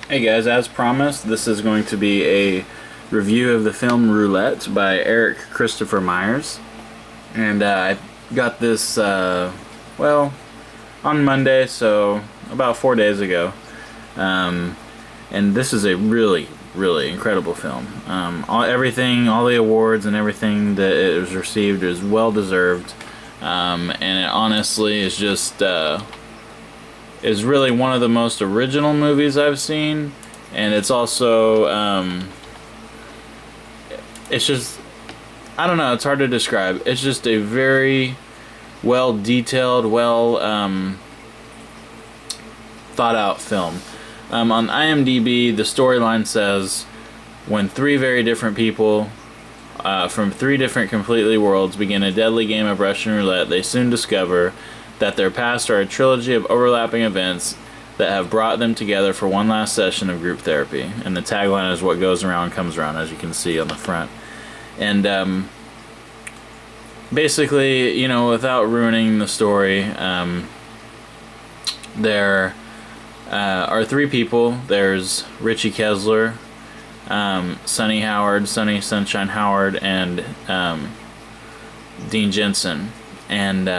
Hey guys, as promised, this is going to be a review of the film Roulette by Erik Kristopher Myers. And I got this, well, on Monday, so about 4 days ago. And this is a really, really incredible film. All the awards and everything that it was received is well deserved. And it honestly is just, is really one of the most original movies I've seen, and it's also it's just, I don't know, it's hard to describe. It's just a very well detailed, thought out film. On IMDb, the storyline says, when three very different people from three different completely worlds begin a deadly game of Russian roulette, they soon discover that their past are a trilogy of overlapping events that have brought them together for one last session of group therapy. And the tagline is "What goes around comes around," as you can see on the front. And basically, you know, without ruining the story, there are three people. There's Richie Kessler, Sunny Sunshine Howard, and Dean Jensen. And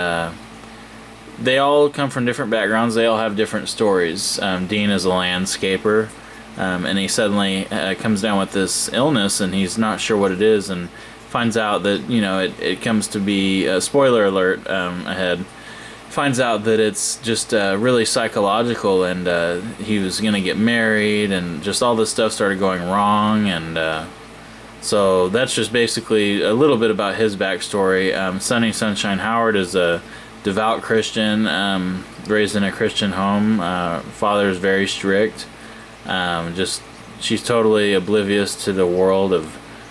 they all come from different backgrounds. They all have different stories. Dean is a landscaper, and he suddenly comes down with this illness, and he's not sure what it is, and finds out that, you know, it comes to be, spoiler alert ahead, finds out that it's just really psychological, and he was going to get married, and just all this stuff started going wrong, and so that's just basically a little bit about his backstory. Sunny Sunshine Howard is a devout Christian, raised in a Christian home. Father is very strict. She's totally oblivious to the world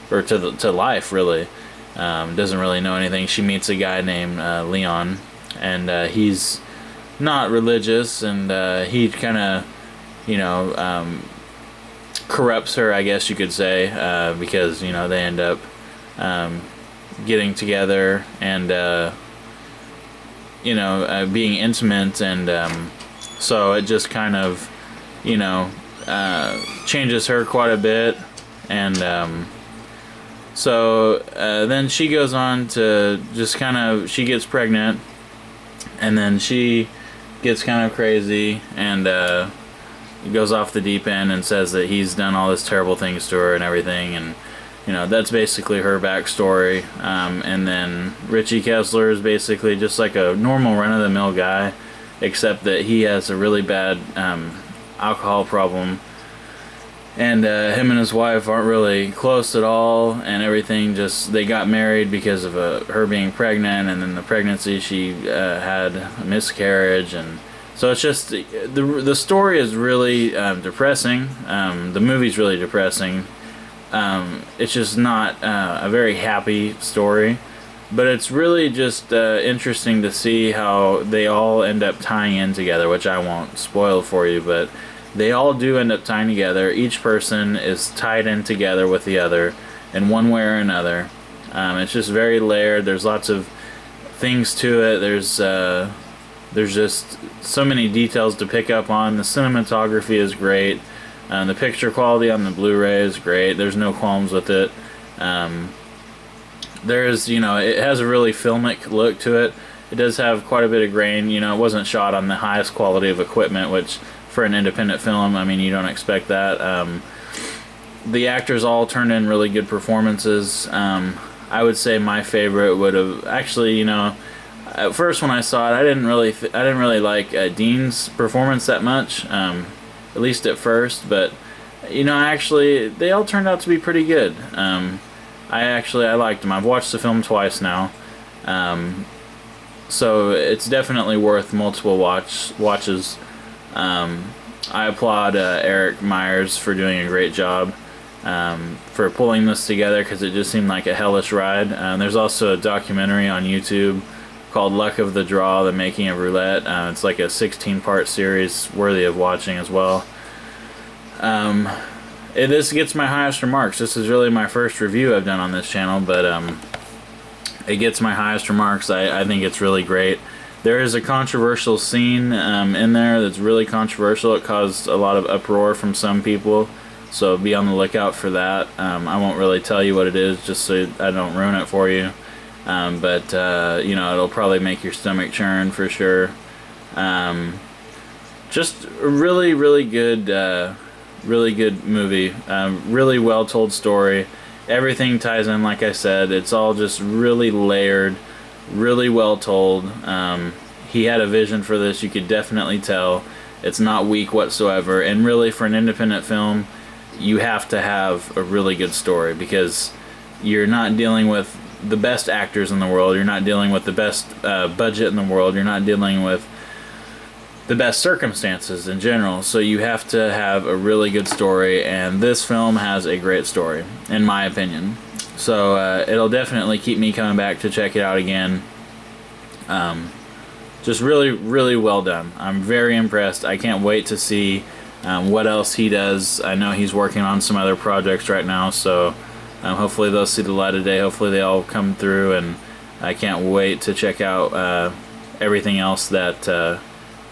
or to life, really. Doesn't really know anything. She meets a guy named Leon, and he's not religious, and he kind of, you know, corrupts her, I guess you could say, because, you know, they end up getting together and you know, being intimate, and so it just kind of, you know, changes her quite a bit, and so then she goes on to just kind of, she gets pregnant, and then she gets kind of crazy, and goes off the deep end and says that he's done all this terrible things to her and everything, and you know, that's basically her backstory. And then Richie Kessler is basically just like a normal run-of-the-mill guy, except that he has a really bad alcohol problem. And him and his wife aren't really close at all, and everything just, they got married because of her being pregnant, and then the pregnancy she had a miscarriage, and so it's just, the story is really depressing. The movie's really depressing. It's just not a very happy story, but it's really just interesting to see how they all end up tying in together, which I won't spoil for you, but they all do end up tying together. Each person is tied in together with the other in one way or another. It's just very layered. There's lots of things to it. There's just so many details to pick up on. The cinematography is great. The picture quality on the Blu-ray is great. There's no qualms with it. There's, you know, it has a really filmic look to it. It does have quite a bit of grain. You know, it wasn't shot on the highest quality of equipment, which for an independent film, I mean, you don't expect that. The actors all turned in really good performances. I would say my favorite would have actually, you know, at first when I saw it, I didn't really like Dean's performance that much. At least at first, but you know, actually they all turned out to be pretty good. I liked them. I've watched the film twice now, so it's definitely worth multiple watches. I applaud Erik Myers for doing a great job, for pulling this together, because it just seemed like a hellish ride. There's also a documentary on YouTube called Luck of the Draw, The Making of Roulette. It's like a 16-part series worthy of watching as well. This gets my highest remarks. This is really my first review I've done on this channel, but it gets my highest remarks. I think it's really great. There is a controversial scene in there that's really controversial. It caused a lot of uproar from some people, so be on the lookout for that. I won't really tell you what it is, just so I don't ruin it for you. But you know, it'll probably make your stomach churn for sure. Just a really, really good movie. Really well told story. Everything ties in, like I said. It's all just really layered, really well told. He had a vision for this. You could definitely tell. It's not weak whatsoever. And really, for an independent film, you have to have a really good story, because you're not dealing with the best actors in the world. You're not dealing with the best budget in the world. You're not dealing with the best circumstances in general. So you have to have a really good story, and this film has a great story, in my opinion. So it'll definitely keep me coming back to check it out again. Just really, really well done. I'm very impressed. I can't wait to see what else he does. I know he's working on some other projects right now, so hopefully they'll see the light of day. Hopefully they all come through, and I can't wait to check out everything else that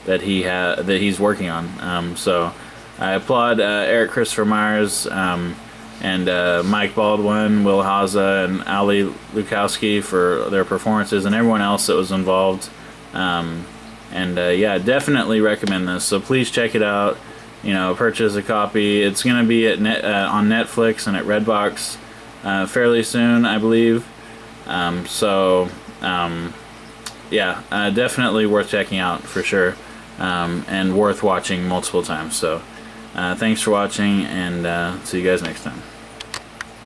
he's working on. So I applaud Erik Kristopher Myers and Mike Baldwin, Will Haza, and Ali Lukowski for their performances, and everyone else that was involved. Yeah, definitely recommend this. So please check it out. You know, purchase a copy. It's going to be at on Netflix and at Redbox fairly soon, I believe. Yeah, definitely worth checking out for sure. And worth watching multiple times. So thanks for watching, and see you guys next time.